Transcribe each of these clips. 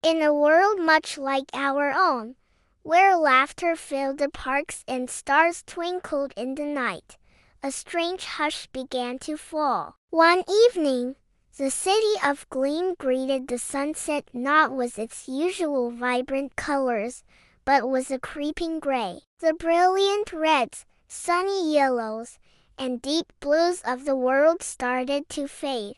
In a world much like our own, where laughter filled the parks and stars twinkled in the night, a strange hush began to fall. One evening, the city of Gleam greeted the sunset not with its usual vibrant colors, but with a creeping gray. The brilliant reds, sunny yellows, and deep blues of the world started to fade,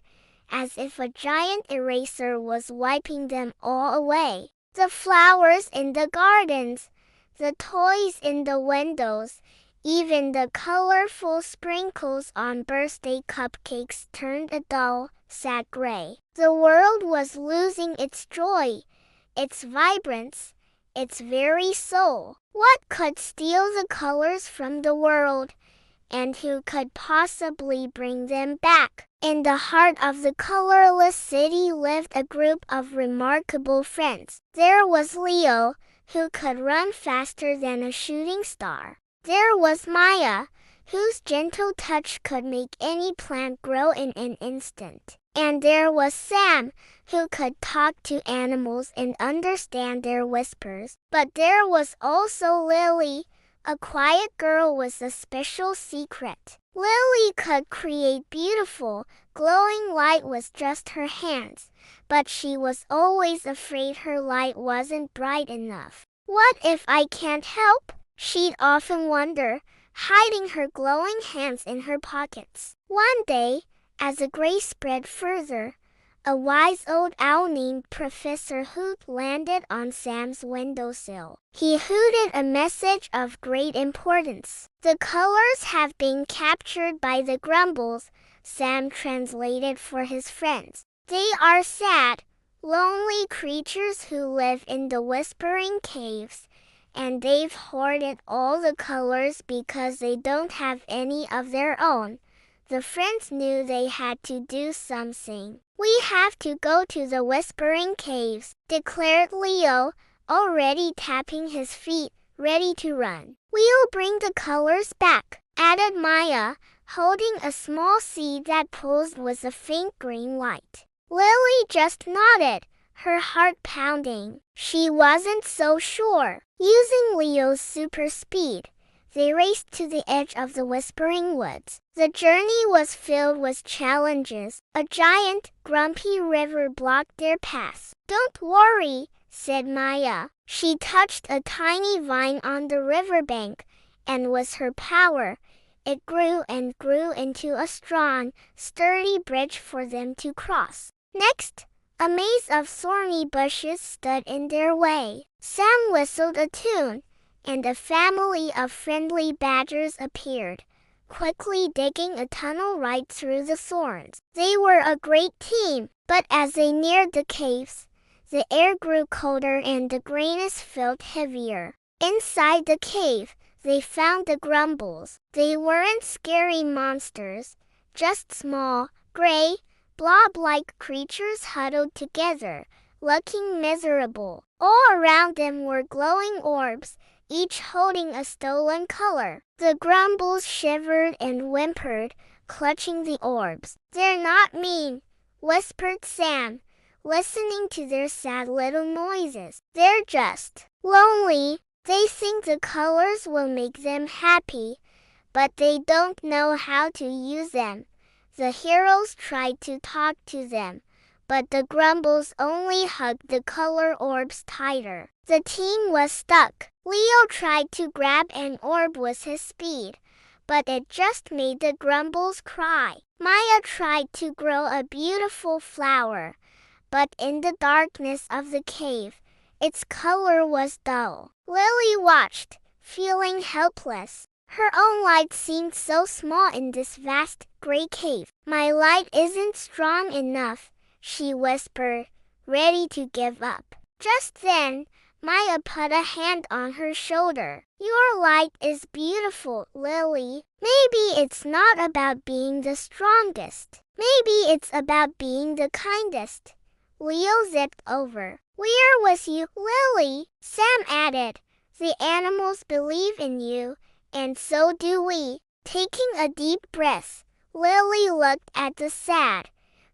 as if a giant eraser was wiping them all away. The flowers in the gardens, the toys in the windows, even the colorful sprinkles on birthday cupcakes turned a dull, sad gray. The world was losing its joy, its vibrance, its very soul. What could steal the colors from the world, and who could possibly bring them back? In the heart of the colorless city lived a group of remarkable friends. There was Leo, who could run faster than a shooting star. There was Maya, whose gentle touch could make any plant grow in an instant. And there was Sam, who could talk to animals and understand their whispers. But there was also Lily, a quiet girl with a special secret. Lily could create beautiful, glowing light with just her hands, but she was always afraid her light wasn't bright enough. What if I can't help? She'd often wonder, hiding her glowing hands in her pockets. One day, as the gray spread further, a wise old owl named Professor Hoot landed on Sam's windowsill. He hooted a message of great importance. "The colors have been captured by the Grumbles," Sam translated for his friends. "They are sad, lonely creatures who live in the whispering caves, and they've hoarded all the colors because they don't have any of their own." The friends knew they had to do something. "We have to go to the Whispering Caves," declared Leo, already tapping his feet, ready to run. "We'll bring the colors back," added Maya, holding a small seed that pulsed with a faint green light. Lily just nodded, her heart pounding. She wasn't so sure. Using Leo's super speed, they raced to the edge of the Whispering Woods. The journey was filled with challenges. A giant, grumpy river blocked their path. "Don't worry," said Maya. She touched a tiny vine on the riverbank, and with her power, it grew and grew into a strong, sturdy bridge for them to cross. Next, a maze of thorny bushes stood in their way. Sam whistled a tune, and a family of friendly badgers appeared, quickly digging a tunnel right through the thorns. They were a great team, but as they neared the caves, the air grew colder and the grayness felt heavier. Inside the cave, they found the Grumbles. They weren't scary monsters, just small, gray, blob-like creatures huddled together, looking miserable. All around them were glowing orbs, each holding a stolen color. The Grumbles shivered and whimpered, clutching the orbs. "They're not mean," whispered Sam, listening to their sad little noises. "They're just lonely. They think the colors will make them happy, but they don't know how to use them." The heroes tried to talk to them, but the Grumbles only hugged the color orbs tighter. The team was stuck. Leo tried to grab an orb with his speed, but it just made the Grumbles cry. Maya tried to grow a beautiful flower, but in the darkness of the cave, its color was dull. Lily watched, feeling helpless. Her own light seemed so small in this vast, gray cave. "My light isn't strong enough," she whispered, ready to give up. Just then, Maya put a hand on her shoulder. "Your light is beautiful, Lily. Maybe it's not about being the strongest. Maybe it's about being the kindest." Leo zipped over. "We're with you, Lily," Sam added. "The animals believe in you, and so do we." Taking a deep breath, Lily looked at the sad,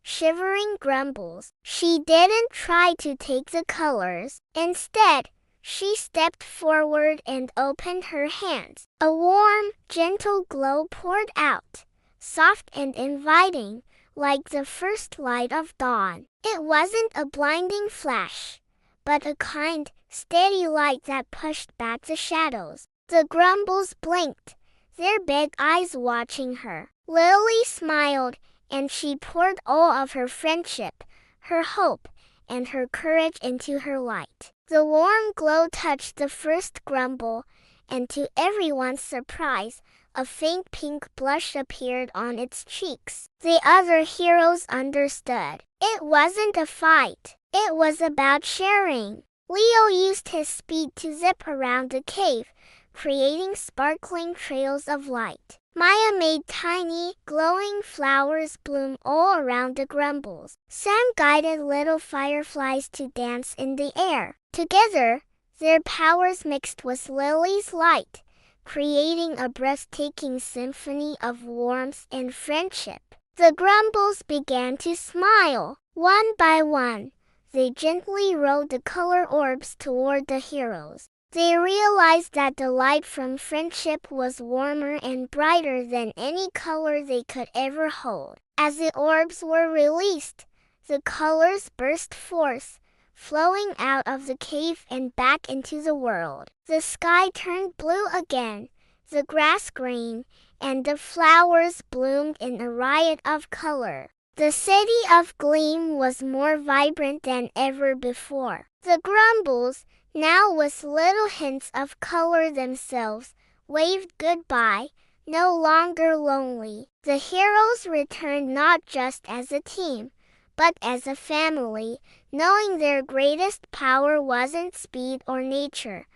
shivering grumbles. She didn't try to take the colors. Instead, she stepped forward and opened her hands. A warm, gentle glow poured out, soft and inviting, like the first light of dawn. It wasn't a blinding flash, but a kind, steady light that pushed back the shadows. The grumbles blinked, their big eyes watching her. Lily smiled, and she poured all of her friendship, her hope, and her courage into her light. The warm glow touched the first grumble, and to everyone's surprise, a faint pink blush appeared on its cheeks. The other heroes understood. It wasn't a fight. It was about sharing. Leo used his speed to zip around the cave, creating sparkling trails of light. Maya made tiny, glowing flowers bloom all around the grumbles. Sam guided little fireflies to dance in the air. Together, their powers mixed with Lily's light, creating a breathtaking symphony of warmth and friendship. The grumbles began to smile. One by one, they gently rolled the color orbs toward the heroes. They realized that the light from friendship was warmer and brighter than any color they could ever hold. As the orbs were released, the colors burst forth, flowing out of the cave and back into the world. The sky turned blue again, the grass green, and the flowers bloomed in a riot of color. The city of Gleam was more vibrant than ever before. The grumbles, now with little hints of color themselves, waved goodbye, no longer lonely. The heroes returned not just as a team, but as a family, knowing their greatest power wasn't speed or nature,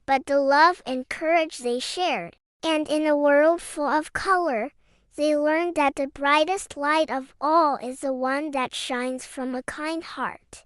but the love and courage they shared. And in a world full of color, they learned that the brightest light of all is the one that shines from a kind heart.